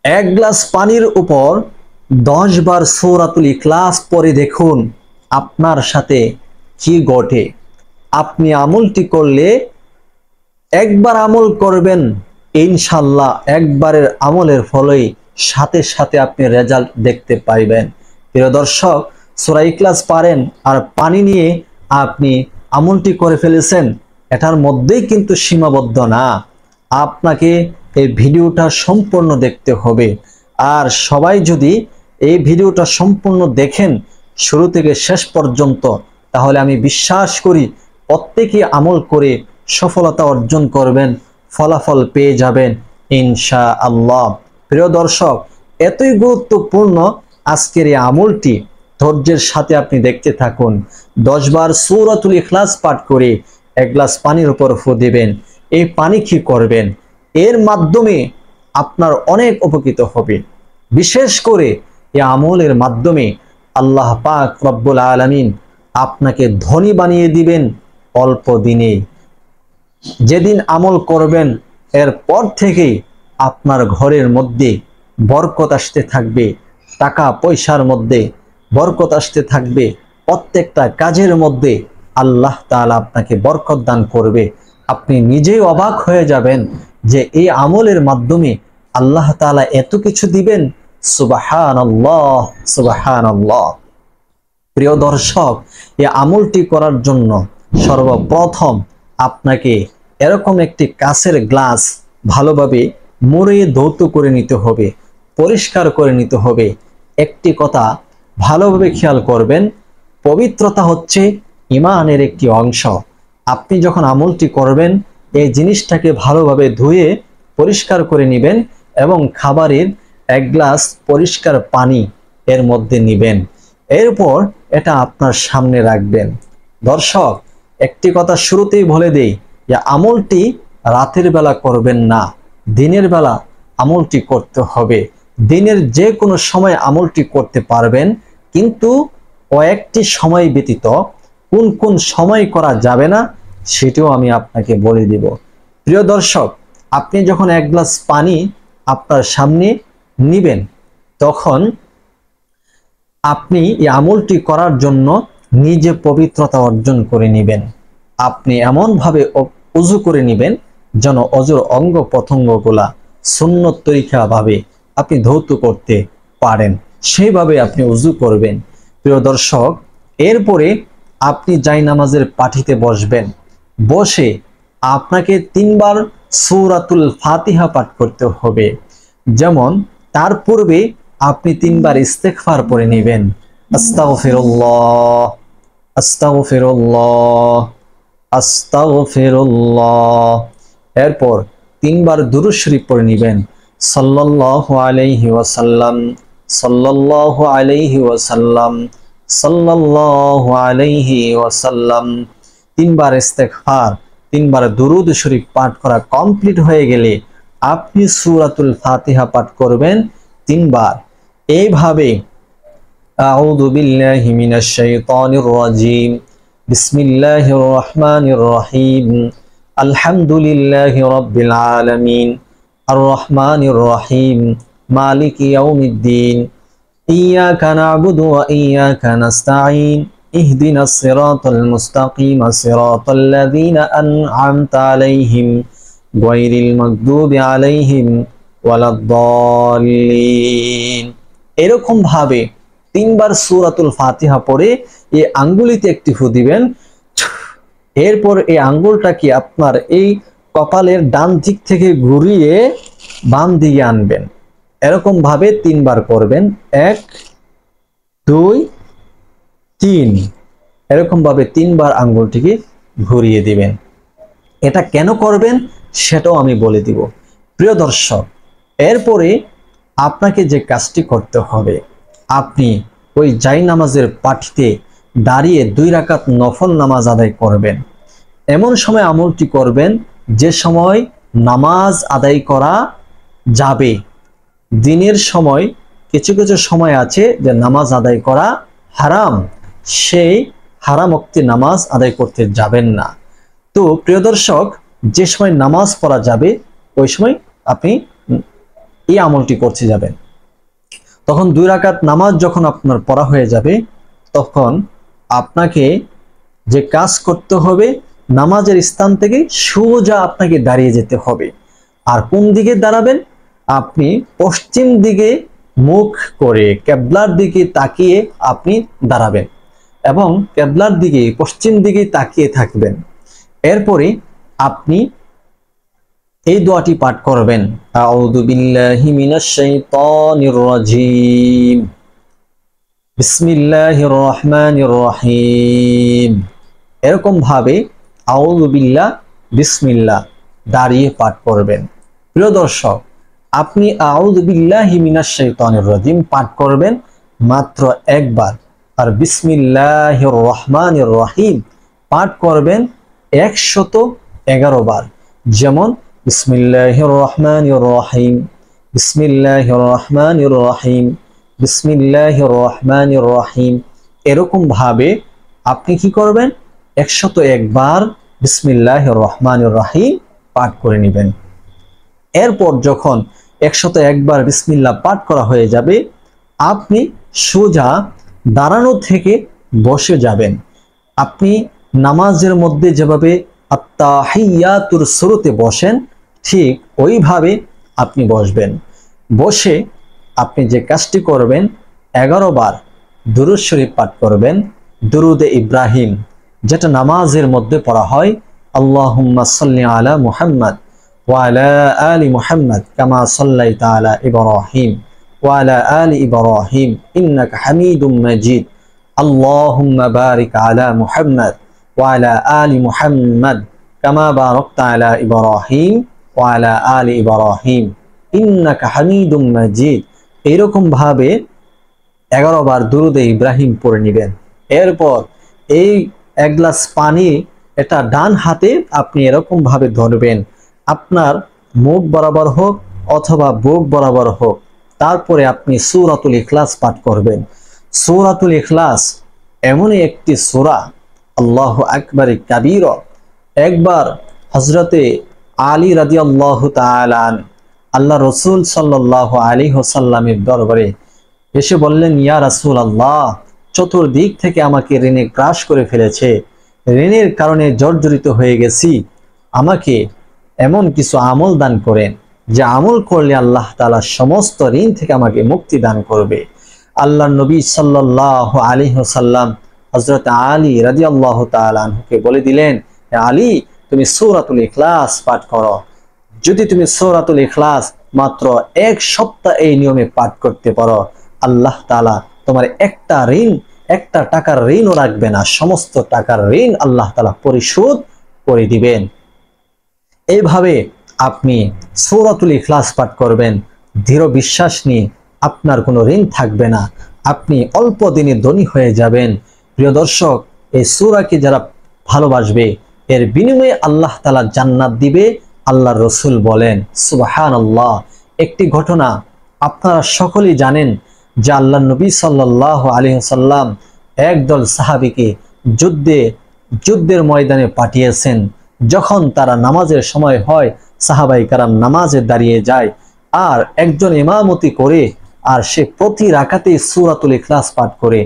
এক গ্লাস পানির উপর 10 বার সূরাতুল ইখলাস পড়ে দেখুন আপনার সাথে কি ঘটে। আপনি আমলটি করলে, একবার আমল করবেন, ইনশাআল্লাহ একবারের আমলের ফলেই সাথে সাথে আপনি রেজাল্ট দেখতে পাইবেন। প্রিয় দর্শক, সূরা ইখলাস পারেন আর পানি নিয়ে আপনি আমলটি করে ফেলেছেন, এটার মধ্যেই কিন্তু সীমাবদ্ধ না। আপনাকে এই ভিডিওটা সম্পূর্ণ দেখতে হবে। আর সবাই যদি এই ভিডিওটা সম্পূর্ণ দেখেন শুরু থেকে শেষ পর্যন্ত, তাহলে আমি বিশ্বাস করি প্রত্যেকেই আমল করে সফলতা অর্জন করবেন, ফলাফল পেয়ে যাবেন ইনশাআল্লাহ। প্রিয় দর্শক, এতই গুরুত্বপূর্ণ আজকের এই আমলটি, ধৈর্যের সাথে আপনি দেখতে থাকুন। 10 বার সূরাতুল ইখলাস পাঠ করে এক গ্লাস পানির উপর ফু দিবেন। এই পানি কি করবেন? এর মাধ্যমে আপনার অনেক উপকৃত হবে। বিশেষ করে এই আমলের মাধ্যমে আল্লাহ পাক রব্বুল আলামিন আপনাকে ধনী বানিয়ে দিবেন অল্প দিনে। যেদিন আমল করবেন এরপর থেকেই আপনার ঘরের মধ্যে বরকত আসতে থাকবে, টাকা পয়সার মধ্যে বরকত আসতে থাকবে, প্রত্যেকটা কাজের মধ্যে আল্লাহ তাআলা আপনাকে বরকত দান করবে। আপনি নিজেই অবাক হয়ে যাবেন যে এই আমলের মাধ্যমে আল্লাহ তাআলা এত কিছু দিবেন। সুবহানাল্লাহ, সুবহানাল্লাহ। প্রিয় দর্শক, এই আমলটি করার জন্য সর্বপ্রথম আপনাকে এরকম একটি কাঁচের গ্লাস ভালোভাবে মুড়ে ধৌত করে নিতে হবে, পরিষ্কার করে নিতে হবে। একটি কথা ভালোভাবে খেয়াল করবেন, পবিত্রতা হচ্ছে ঈমানের একটি অংশ। আপনি যখন আমলটি করবেন এই জিনিসটাকে ভালোভাবে ধুয়ে পরিষ্কার করে নেবেন এবং খাবারের এক গ্লাস পরিষ্কার পানি এর মধ্যে নেবেন। এরপর এটা আপনার সামনে রাখবেন। দর্শক, একটি কথা শুরুতেই বলে দেই যে আমলটি রাতের বেলা করবেন না, দিনের বেলা আমলটি করতে হবে। দিনের যে কোনো সময় আমলটি করতে পারবেন, কিন্তু কয়েকটি সময় ব্যতীত কোন কোন সময় করা যাবে না সেটাও আমি আপনাকে বলে দিব। প্রিয় দর্শক, আপনি যখন এক গ্লাস পানি আপনার সামনে নিবেন, তখন আপনি এই আমলটি করার জন্য নিজে পবিত্রতা অর্জন করে নেবেন। আপনি এমনভাবে ওযু করে নেবেন যেন অজুর অঙ্গ প্রত্যঙ্গগুলা সুন্নত তরিকা ভাবে আপনি ধৌত করতে পারেন, সেইভাবে আপনি ওযু করবেন। প্রিয় দর্শক, এরপরে আপনি জায়নামাজের পাটিতে বসবেন। বসে আপনাকে 3 বার সূরাতুল ফাতিহা পাঠ করতে হবে। যেমন তার পূর্বে আপনি 3 বার ইস্তেগফার পড়ে নেবেন। আস্তাগফিরুল্লাহ, আস্তাগফিরুল্লাহ, আস্তাগফিরুল্লাহ। এরপর 3 বার দুরূদ শরীফ পড়ে নেবেন। সাল্লাল্লাহু আলাইহি ওয়াসাল্লাম, সাল্লাল্লাহু আলাইহি ওয়াসাল্লাম, সাল্লাল্লাহু আলাইহি ওয়াসাল্লাম। 3 বার ইস্তেগফার, 3 বার দুরূদ শরীফ পাঠ করা কমপ্লিট হয়ে গেলে আপনি সূরাতুল ফাতিহা পাঠ করবেন 3 বার। এইভাবে আউযু বিল্লাহি মিনাশ শাইতানির রাজীম, বিসমিল্লাহির রহমানির রহিম, আলহামদুলিল্লাহি রাব্বিল আলামিন, আর রহমানির রহিম, মালিকি ইয়াউমিদ্দিন, ইয়াকা না'বুদু ওয়া ইয়াকা নাস্তাঈন, ইহদিনাস সিরাতাল মুস্তাকিম, সিরাতাল্লাযীনা আন'আমতা আলাইহিম গায়রিল মাগদুবি আলাইহিম ওয়ালাদ-দাল্লিন। এরকম ভাবে 3 বার সূরাতুল ফাতিহা পড়ে এই আঙ্গুলিতে একটি ফু দিবেন। এরপর এই আঙ্গুলটাকে আপনার এই কপালের ডান দিক থেকে ঘুরিয়ে বাম দিকে আনবেন। এরকম ভাবে 3 বার করবেন। 1 2 3, এরকম ভাবে 3 বার আঙ্গুলটিকে ঘুরিয়ে দিবেন। এটা কেন করবেন সেটাও আমি বলে দিব। প্রিয় দর্শক, এরপরে আপনাকে যে কাজটি করতে হবে, আপনি ওই জায়নামাজের পাটিতে দাঁড়িয়ে 2 রাকাত নফল নামাজ আদায় করবেন। এমন সময় আমলটি করবেন যে সময় নামাজ আদায় করা যাবে। দিনের সময় কিছু কিছু সময় আছে যে নামাজ আদায় করা হারাম, সেই হারাম ওয়াক্তে নামাজ আদায় করতে যাবেন না। তো প্রিয় দর্শক, যে সময় নামাজ পড়া যাবে ওই সময় আপনি এই আমলটি করতে যাবেন। তখন 2 রাকাত নামাজ যখন আপনার পড়া হয়ে যাবে, তখন আপনাকে যে কাজ করতে হবে, নামাজের স্থান থেকে সোজা আপনাকে দাঁড়িয়ে যেতে হবে। আর কোন দিকে দাঁড়াবেন? আপনি পশ্চিম দিকে মুখ করে কিবলার দিকে তাকিয়ে আপনি দাঁড়াবেন এবং কিবলার দিকে পশ্চিম দিকে তাকিয়ে থাকবেন। এরপরে আপনি এই দোয়াটি পাঠ করবেন, আউযু বিল্লাহি মিনাশ শাইতানির রাজিম, বিসমিল্লাহির রহমানির রহিম। এরকম ভাবে আউযু বিল্লাহ, বিসমিল্লাহ দাঁড়িয়ে পাঠ করবেন। প্রিয় দর্শক, আপনি আউযু বিল্লাহি মিনাশ শাইতানির রাজিম পাঠ করবেন মাত্র একবার, আর বিসমিল্লাহির রহমানির রহিম পাঠ করবেন 111 বার। যেমন বিসমিল্লাহির রহমানির রহিম, বিসমিল্লাহির রহমানির রহিম, বিসমিল্লাহির রহমানির রহিম। এরকম ভাবে আপনি কি করবেন? 101 বার বিসমিল্লাহির রহমানির রহিম পাঠ করে নেবেন। এরপর যখন 101 বার বিসমিল্লাহ পাঠ করা হয়ে যাবে, আপনি সোজা দাঁড়ানো থেকে বসে যাবেন। আপনি নামাজের মধ্যে যেভাবে আত্তাহিয়াতুর শুরুতে বসেন, ঠিক ওইভাবে আপনি বসবেন। বসে আপনি যে কাজটি করবেন, 11 বার দুরূদ শরীফ পাঠ করবেন, দুরুদে ইব্রাহিম, যেটা নামাজের মধ্যে পড়া হয়, আল্লাহুম্মা সাল্লি আলা মুহাম্মদ ওয়া আলা আলি মুহাম্মদ কামা সাল্লাইতা আলা ইব্রাহিম ওয়া আলা আলি ইব্রাহিম ইন্নাকা হামিদুম মাজিদ, আল্লাহুম্মা বারিক আলা মুহাম্মদ ওয়া আলা আলি মুহাম্মদ কামা বারাকতা আলা ইব্রাহিম ওয়া আলা আলি ইব্রাহিম ইন্নাকা হামিদুম মাজিদ। এরকম ভাবে 11 বার দুরুদে ইব্রাহিম পড়ে নেবেন। এরপর এই 1 গ্লাস পানি, এটা ডান হাতে আপনি এরকম ভাবে ধরবেন, আপনার মুখ বরাবর হোক অথবা বুক বরাবর হোক। তারপরে আপনি সূরাতুল ইখলাস পাঠ করবেন। সূরাতুল ইখলাস এমনই একটি সূরা, আল্লাহু আকবার কাবীর। একবার হযরতে আলী রাদিয়াল্লাহু তাআলা আল্লাহ রাসূল সাল্লাল্লাহু আলাইহি ওয়াসাল্লামের দরবারে এসে বললেন, ইয়া রাসূলুল্লাহ, চতুর্দিক থেকে আমাকে ঋণে গ্রাস করে ফেলেছে, ঋণের কারণে জর্জরিত হয়ে গেছি, আমাকে এমন কিছু আমল দান করেন যে আমল করলে আল্লাহ তাআলা সমস্ত ঋণ থেকে আমাকে মুক্তি দান করবে। আল্লাহর নবী সাল্লাল্লাহু আলাইহি ওয়াসাল্লাম হযরত আলী রাদিয়াল্লাহু তাআলা আনহুকে বলে দিলেন, আলী, তুমি সূরাতুল ইখলাস পাঠ করো। যদি তুমি সূরাতুল ইখলাস মাত্র 1 সপ্তাহ এই নিয়মে পাঠ করতে পারো, আল্লাহ তাআলা তোমার একটা টাকার ঋণও রাখবে না, সমস্ত টাকার ঋণ আল্লাহ তাআলা পরিশোধ করে দিবেন। এইভাবে আপনি সূরাতুল ইখলাস পাঠ করবেন, দৃঢ় বিশ্বাস নিয়ে আপনার কোনো ঋণ থাকবে না, আপনি অল্প দিনে ধনী হয়ে যাবেন। প্রিয় দর্শক, এই সূরাকে যারা ভালোবাসবে, এর বিনিময়ে আল্লাহ তাআলা জান্নাত দিবে। আল্লাহর রাসূল বলেন, সুবহানাল্লাহ। একটি ঘটনা আপনারা সকলেই জানেন যে আল্লাহর নবী সাল্লাল্লাহু আলাইহি ওয়াসাল্লাম একদল সাহাবীকে যুদ্ধের ময়দানে পাঠিয়েছেন। যখন তারা নামাজের সময় হয়, সাহাবায়ে কেরাম নামাজে দাঁড়িয়ে যায়, আর একজন ইমামতি করে, আর সে প্রতি রাকাতেই সূরাতুল ইখলাস পাঠ করে।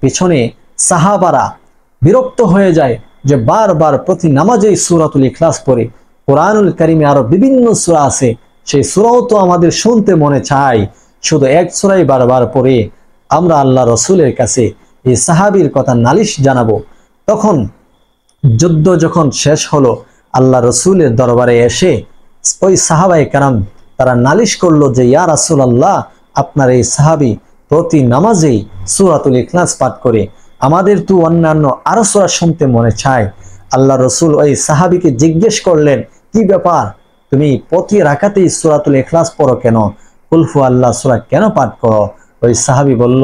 পিছনে সাহাবারা বিরক্ত হয়ে যায় যে বারবার প্রতি নামাজেই সূরাতুল ইখলাস পড়ে। কোরআনুল কারীমে আরো বিভিন্ন সূরা আছে, সেই সূরাও তো আমাদের শুনতে মনে চায়, শুধু এক সূরাই বারবার পড়ে। আমরা আল্লাহ রাসূলের কাছে এই সাহাবীর কথা নালিশ জানাবো। তখন যুদ্ধ যখন শেষ হলো, আল্লাহ রাসূলের দরবারে এসে ওই সাহাবায়ে কেরাম তারা নালিশ করলো যে, ইয়া রাসূলুল্লাহ, আপনার এই সাহাবী প্রতি নামাজেই সূরাতুল ইখলাস পাঠ করে, আমাদের তো অন্যান্য আরো সূরা শুনতে মনে চায়। আল্লাহ রাসূল ওই সাহাবীকে জিজ্ঞেস করলেন, কি ব্যাপার, তুমি প্রতি রাকাতেই সূরাতুল ইখলাস পড়ো কেন? কুল হুয়াল্লাহ সূরা কেন পাঠ করো? ওই সাহাবী বলল,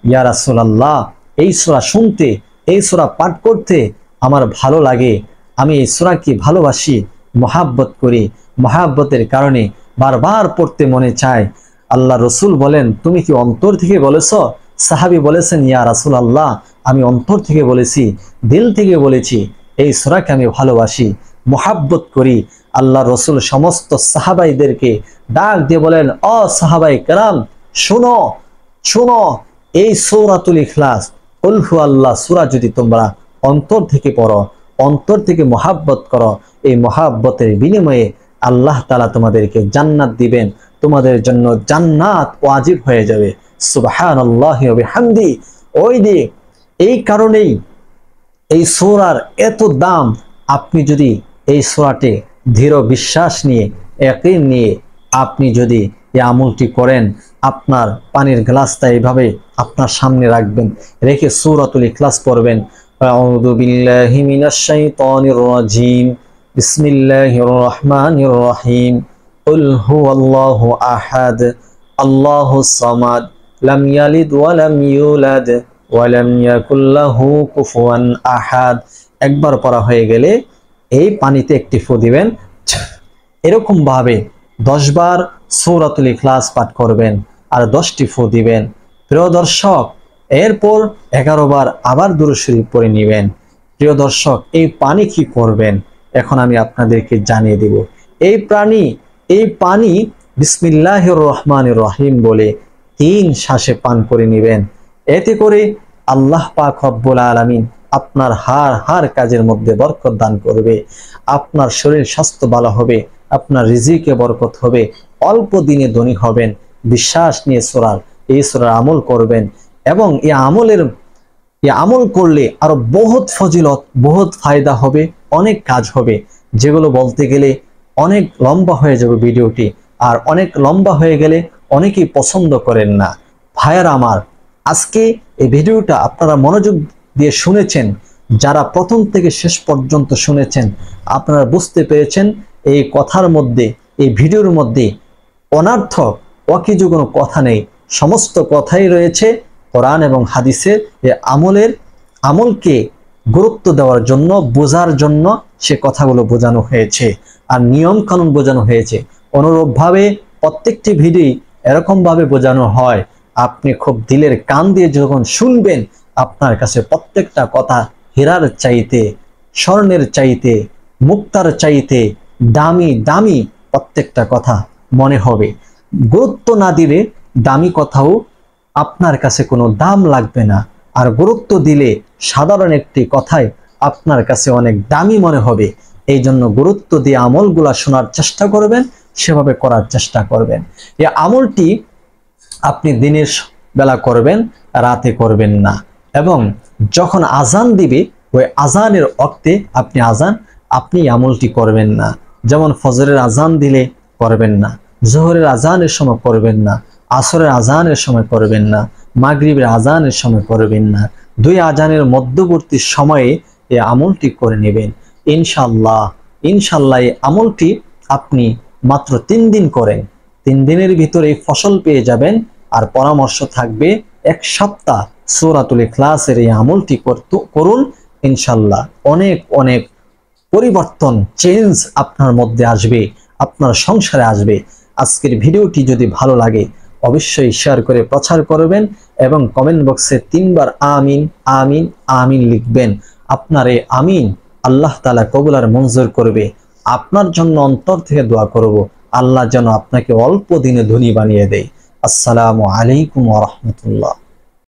ইয়া রাসূলুল্লাহ, এই সূরা শুনতে, এই সূরা পাঠ করতে আমার ভালো লাগে, আমি এই সূরাকে ভালোবাসি, মহাব্বত করি, মহাব্বতের কারণে বারবার পড়তে মনে চায়। আল্লাহ রাসূল বলেন, তুমি কি অন্তর থেকে বলেছো? সাহাবী বলেছেন, ইয়া রাসূলুল্লাহ, আমি অন্তর থেকে বলেছি, দিল থেকে বলেছি, এই সূরাকে আমি ভালোবাসি, মহাব্বত করি। আল্লাহ রাসূল সমস্ত সাহাবাইদেরকে ডাক দিয়ে বলেন, ও সাহাবাই কেরাম, শুনো শুনো, এই সূরাতুল ইখলাস কুল হুয়াল্লাহ সূরা যদি তোমরা অন্তর থেকে পড়ো, অন্তর থেকে মহাব্বত করো, এই মহাব্বতের বিনিময়ে আল্লাহ তাআলা তোমাদেরকে জান্নাত দিবেন, তোমাদের জন্য জান্নাত ওয়াজিব হয়ে যাবে। সুবহানাল্লাহি ওয়া বিহামদি। ওই যে এই কারণেই এই সূরার এত দাম। আপনি যদি এই সূরাতে দৃঢ় বিশ্বাস নিয়ে, ইয়াকিন নিয়ে আপনি যদি এই আমলটি করেন, আপনার পানির গ্লাসটা এইভাবে আপনার সামনে রাখবেন, রেখে সূরাতুল ইখলাস পড়বেন। আউযু বিল্লাহি মিনাশ শাইতানির রাজিম, বিসমিল্লাহির রহমানির রহিম, কুল হুয়াল্লাহু আহাদ, আল্লাহুস সামাদ, লাম ইয়ালিদ ওয়া লাম ইউলাদ ওয়া লাম ইয়াকুল লাহু কুফুয়ান আহাদ। একবার পড়া হয়ে গেলে এই পানিতে একটি ফু দিবেন। এরকম ভাবে 10 বার সূরাতুল ইখলাস পাঠ করবেন আর 10টি ফু দিবেন। প্রিয় দর্শক, এরপর 11 বার আবার দুরূদ শরীফ পড়ে নেবেন। প্রিয় দর্শক, এই পানি কি করবেন এখন আমি আপনাদেরকে জানিয়ে দেব। এই পানি বিসমিল্লাহির রহমানির রহিম বলে 3 শ্বাসে পান করে নেবেন। এতে করে আল্লাহ পাক রব্বুল আলামিন আপনার হার কাজের মধ্যে বরকত দান করবে, আপনার শরীর স্বাস্থ্য ভালো হবে, আপনার রিজিকে বরকত হবে, অল্প দিনে ধনী হবেন। বিশ্বাস নিয়ে এই সূরার আমল করবেন এবং এই আমল করলে আরো বহুত ফজিলত, বহুত ফায়দা হবে, অনেক কাজ হবে, যেগুলো বলতে গেলে অনেক লম্বা হয়ে যাবে ভিডিওটি। আর অনেক লম্বা হয়ে গেলে অনেকেই পছন্দ করেন না। ভাইয়ার আমার, আজকে এই ভিডিওটা আপনারা মনোযোগ দিয়ে শুনেছেন, যারা প্রথম থেকে শেষ পর্যন্ত শুনেছেন, আপনারা বুঝতে পেরেছেন এই কথার মধ্যে, এই ভিডিওর মধ্যে অনর্থক অকিছু কোনো কথা নেই। সমস্ত কথাই রয়েছে কোরআন এবং হাদিসের। এই আমলকে গুরুত্ব দেওয়ার জন্য, বোঝার জন্য সে কথাগুলো বোঝানো হয়েছে আর নিয়ম কানুন বোঝানো হয়েছে। অনুরূপভাবে প্রত্যেকটি ভিডিও এরকম ভাবে বোঝানো হয়, আপনি খুব দিলের কান দিয়ে যখন শুনবেন, আপনার কাছে প্রত্যেকটা কথা হীরার চাইতে, স্বর্ণের চাইতে, মুক্তার চাইতে দামি দামি প্রত্যেকটা কথা মনে হবে। গুরুত্ব না দিলে দামি কথাও আপনার কাছে কোনো দাম লাগবে না, আর গুরুত্ব দিলে সাধারণ একটি কথাই আপনার কাছে অনেক দামি মনে হবে। এই জন্য গুরুত্ব দিয়ে আমলগুলা শোনার চেষ্টা করবেন, সেভাবে করার চেষ্টা করবেন। এই আমলটি আপনি দিনের বেলা করবেন, রাতে করবেন না। এবং যখন আজান দিবে ওই আজানের ওক্তে আপনি আমলটি করবেন না। যেমন ফজরের আজান দিলে করবেন না, জোহরের আজানের সময় করবেন না, আসরের আজানের সময় করবেন না, মাগরিবের আজানের সময় করবেন না। 2 আজানের মধ্যবর্তী সময়ে এই আমলটি করে নেবেন। ইনশাআল্লাহ এই আমলটি আপনি মাত্র 3 দিন করেন, 3 দিনের ভিতরে ফসল পেয়ে যাবেন। আর পরামর্শ থাকবে 1 সপ্তাহ সূরাতুল ইখলাসের এই আমলটি করুন। ইনশাআল্লাহ অনেক পরিবর্তন, চেঞ্জ আপনার মধ্যে আসবে, আপনার সংসারে আসবে। আজকের ভিডিওটি যদি ভালো লাগে অবশ্যই শেয়ার করে প্রচার করবেন এবং কমেন্ট বক্সে 3 বার আমিন আমিন আমিন লিখবেন। আপনার এই আমিন আল্লাহ তাআলা কবুল আর মঞ্জুর করবে। আপনার জন্য অন্তর থেকে দোয়া করব, আল্লাহ যেন আপনাকে অল্প দিনে ধনী বানিয়ে দেয়। আসসালামু আলাইকুম ওয়া রাহমাতুল্লাহ।